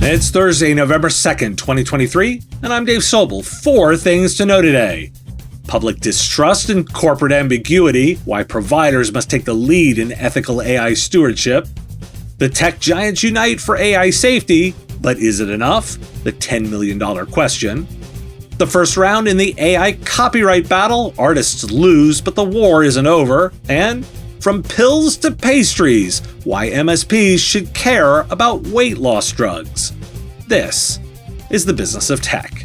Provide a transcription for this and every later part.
It's Thursday, November 2nd, 2023, and I'm Dave Sobel. 4 things to know today. Public distrust and corporate ambiguity, why providers must take the lead in ethical AI stewardship. The tech giants unite for AI safety, but is it enough? The $10 million question. The first round in the AI copyright battle, artists lose, but the war isn't over. And from pills to pastries, why MSPs should care about weight loss drugs. This is the business of tech.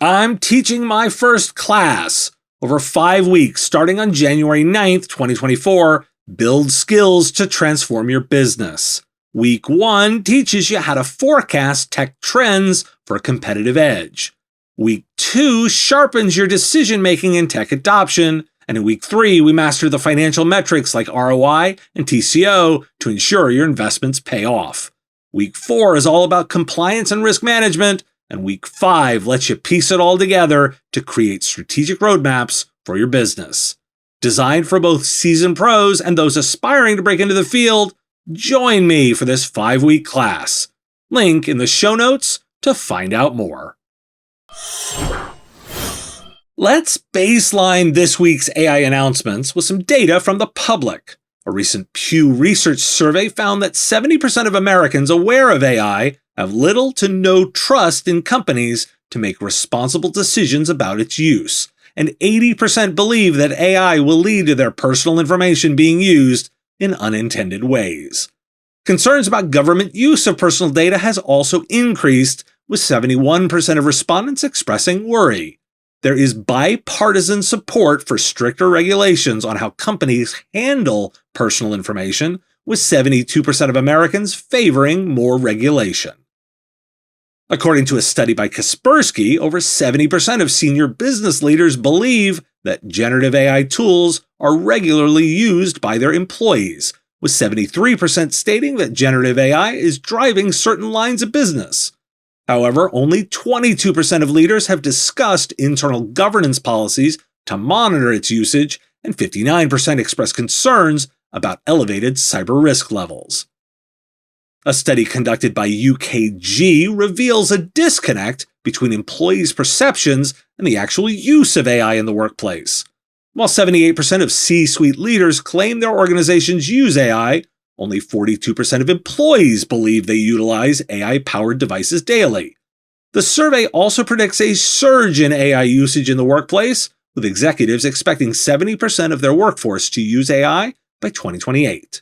I'm teaching my first class. Over 5 weeks, starting on January 9th, 2024, build skills to transform your business. Week 1 teaches you how to forecast tech trends for a competitive edge. Week 2 sharpens your decision-making in tech adoption. And in week 3, we master the financial metrics like ROI and TCO to ensure your investments pay off. Week 4 is all about compliance and risk management. And week 5 lets you piece it all together to create strategic roadmaps for your business. Designed for both seasoned pros and those aspiring to break into the field, join me for this 5-week class. Link in the show notes to find out more. Let's baseline this week's AI announcements with some data from the public. A recent Pew Research survey found that 70% of Americans aware of AI have little to no trust in companies to make responsible decisions about its use, and 80% believe that AI will lead to their personal information being used in unintended ways. Concerns about government use of personal data has also increased, with 71% of respondents expressing worry. There is bipartisan support for stricter regulations on how companies handle personal information, with 72% of Americans favoring more regulation. According to a study by Kaspersky, over 70% of senior business leaders believe that generative AI tools are regularly used by their employees, with 73% stating that generative AI is driving certain lines of business. However, only 22% of leaders have discussed internal governance policies to monitor its usage, and 59% express concerns about elevated cyber risk levels. A study conducted by UKG reveals a disconnect between employees' perceptions and the actual use of AI in the workplace. While 78% of C-suite leaders claim their organizations use AI, only 42% of employees believe they utilize AI-powered devices daily. The survey also predicts a surge in AI usage in the workplace, with executives expecting 70% of their workforce to use AI by 2028.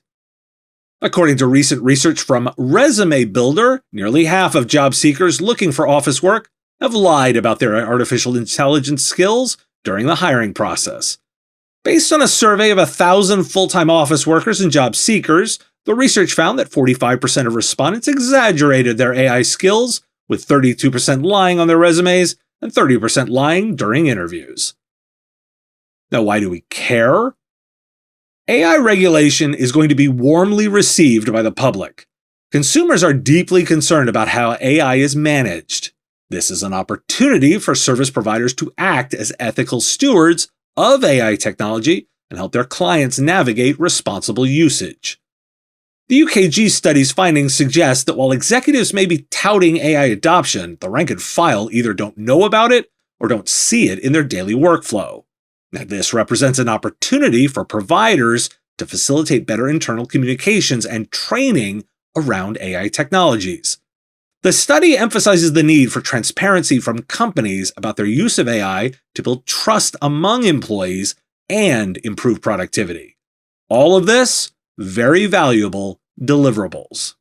According to recent research from Resume Builder, nearly half of job seekers looking for office work have lied about their artificial intelligence skills during the hiring process. Based on a survey of 1,000 full-time office workers and job seekers, the research found that 45% of respondents exaggerated their AI skills, with 32% lying on their resumes and 30% lying during interviews. Now, why do we care? AI regulation is going to be warmly received by the public. Consumers are deeply concerned about how AI is managed. This is an opportunity for service providers to act as ethical stewards of AI technology and help their clients navigate responsible usage. The UKG study's findings suggest that while executives may be touting AI adoption, the rank and file either don't know about it or don't see it in their daily workflow. Now, this represents an opportunity for providers to facilitate better internal communications and training around AI technologies. The study emphasizes the need for transparency from companies about their use of AI to build trust among employees and improve productivity. All of this, very valuable deliverables.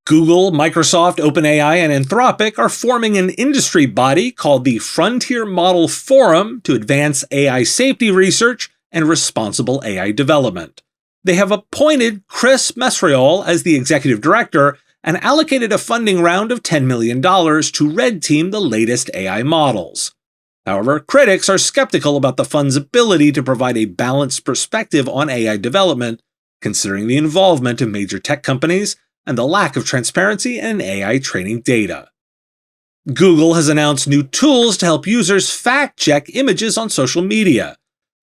Google, Microsoft, OpenAI, and Anthropic are forming an industry body called the Frontier Model Forum to advance AI safety research and responsible AI development. They have appointed Chris Mesriol as the executive director and allocated a funding round of $10 million to red team the latest AI models. However, critics are skeptical about the fund's ability to provide a balanced perspective on AI development, considering the involvement of major tech companies and the lack of transparency in AI training data. Google has announced new tools to help users fact-check images on social media.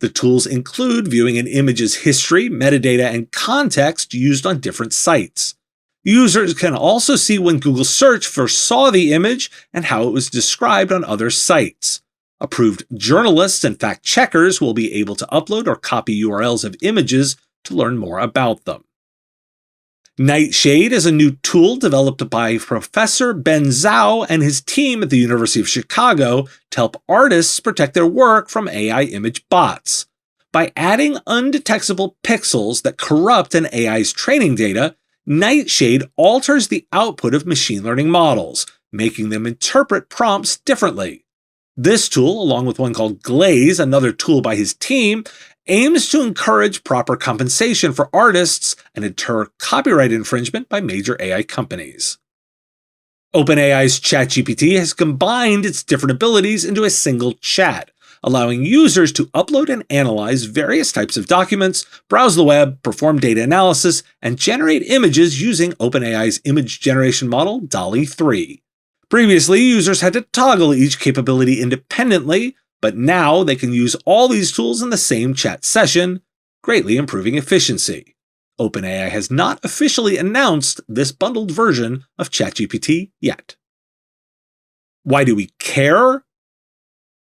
The tools include viewing an image's history, metadata, and context used on different sites. Users can also see when Google Search first saw the image and how it was described on other sites. Approved journalists and fact-checkers will be able to upload or copy URLs of images to learn more about them. Nightshade is a new tool developed by Professor Ben Zhao and his team at the University of Chicago to help artists protect their work from AI image bots. By adding undetectable pixels that corrupt an AI's training data, Nightshade alters the output of machine learning models, making them interpret prompts differently. This tool, along with one called Glaze, another tool by his team, aims to encourage proper compensation for artists and deter copyright infringement by major AI companies. OpenAI's ChatGPT has combined its different abilities into a single chat, allowing users to upload and analyze various types of documents, browse the web, perform data analysis, and generate images using OpenAI's image generation model DALL-E 3. Previously, users had to toggle each capability independently, but now they can use all these tools in the same chat session, greatly improving efficiency. OpenAI has not officially announced this bundled version of ChatGPT yet. Why do we care?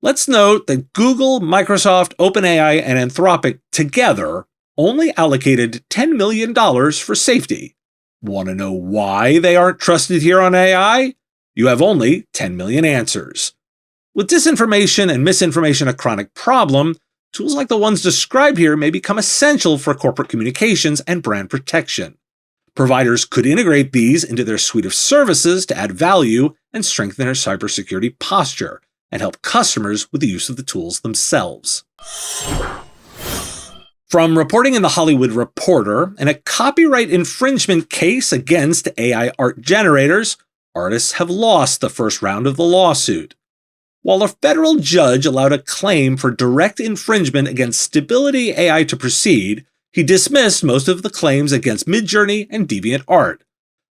Let's note that Google, Microsoft, OpenAI, and Anthropic together only allocated $10 million for safety. Want to know why they aren't trusted here on AI? You have only 10 million answers. With disinformation and misinformation a chronic problem, tools like the ones described here may become essential for corporate communications and brand protection. Providers could integrate these into their suite of services to add value and strengthen their cybersecurity posture, and help customers with the use of the tools themselves. From reporting in The Hollywood Reporter, in a copyright infringement case against AI art generators, artists have lost the first round of the lawsuit. While a federal judge allowed a claim for direct infringement against Stability AI to proceed, he dismissed most of the claims against Midjourney and DeviantArt.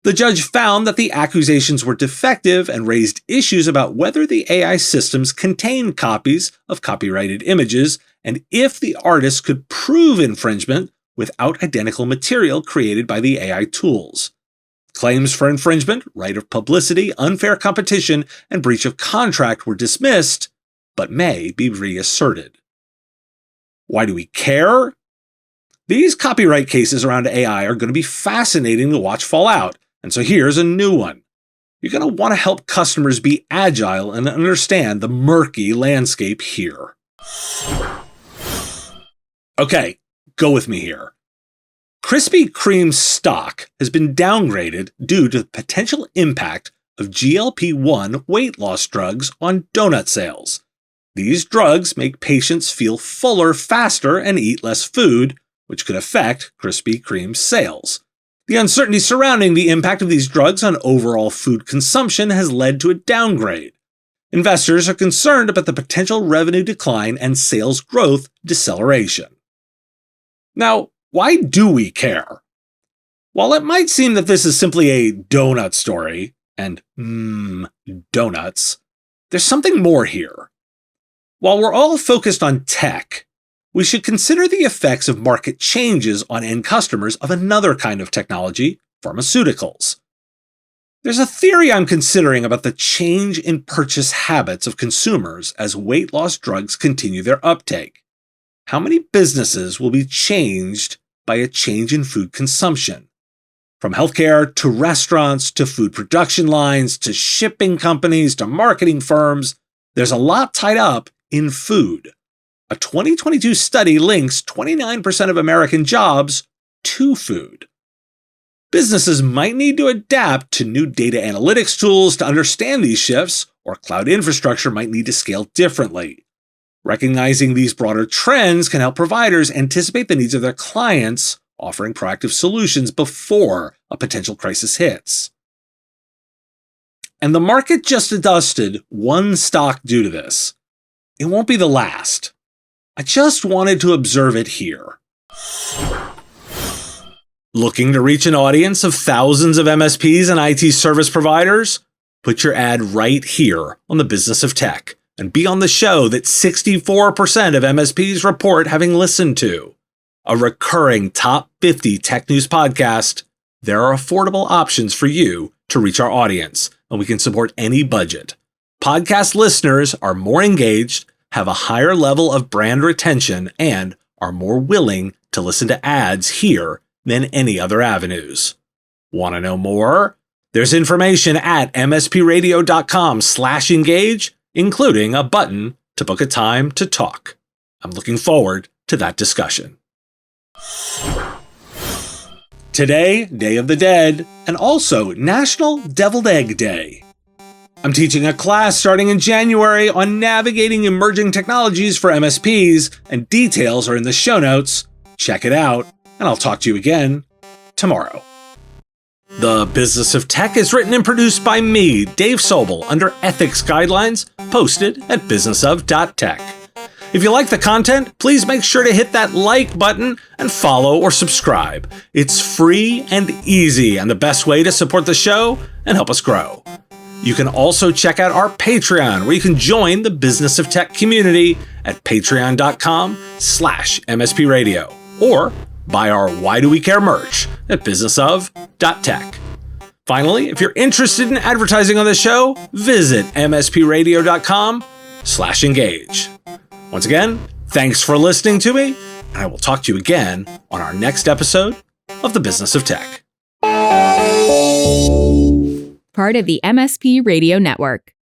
The judge found that the accusations were defective and raised issues about whether the AI systems contain copies of copyrighted images and if the artists could prove infringement without identical material created by the AI tools. Claims for infringement, right of publicity, unfair competition, and breach of contract were dismissed, but may be reasserted. Why do we care? These copyright cases around AI are going to be fascinating to watch fall out, and so here's a new one. You're going to want to help customers be agile and understand the murky landscape here. Okay, go with me here. Krispy Kreme stock has been downgraded due to the potential impact of GLP-1 weight loss drugs on donut sales. These drugs make patients feel fuller faster and eat less food, which could affect Krispy Kreme's sales. The uncertainty surrounding the impact of these drugs on overall food consumption has led to a downgrade. Investors are concerned about the potential revenue decline and sales growth deceleration. Now, why do we care? While it might seem that this is simply a donut story, and donuts, there's something more here. While we're all focused on tech, we should consider the effects of market changes on end customers of another kind of technology, pharmaceuticals. There's a theory I'm considering about the change in purchase habits of consumers as weight loss drugs continue their uptake. How many businesses will be changed by a change in food consumption? From healthcare to restaurants to food production lines to shipping companies to marketing firms, there's a lot tied up in food. A 2022 study links 29% of American jobs to food. Businesses might need to adapt to new data analytics tools to understand these shifts, or cloud infrastructure might need to scale differently. Recognizing these broader trends can help providers anticipate the needs of their clients, offering proactive solutions before a potential crisis hits. And the market just adjusted one stock due to this. It won't be the last. I just wanted to observe it here. Looking to reach an audience of thousands of MSPs and IT service providers? Put your ad right here on the Business of Tech and be on the show that 64% of MSPs report having listened to. A recurring top 50 tech news podcast there are affordable options for you to reach our audience, and we can support any budget. Podcast listeners are more engaged, have a higher level of brand retention, and are more willing to listen to ads here than any other avenues. Want to know more? There's information at mspradio.com/engage, including a button to book a time to talk. I'm looking forward to that discussion. Today, Day of the Dead, and also National Deviled Egg Day. I'm teaching a class starting in January on navigating emerging technologies for MSPs, and details are in the show notes. Check it out, and I'll talk to you again tomorrow. The Business of Tech is written and produced by me, Dave Sobel, under ethics guidelines posted at businessof.tech. If you like the content, please make sure to hit that like button and follow or subscribe. It's free and easy and the best way to support the show and help us grow. You can also check out our Patreon, where you can join the Business of Tech community at patreon.com/MSPradio, or buy our Why Do We Care merch at businessof.tech. Finally, if you're interested in advertising on the show, visit mspradio.com/engage. Once again, thanks for listening to me, and I will talk to you again on our next episode of The Business of Tech. Part of the MSP Radio Network.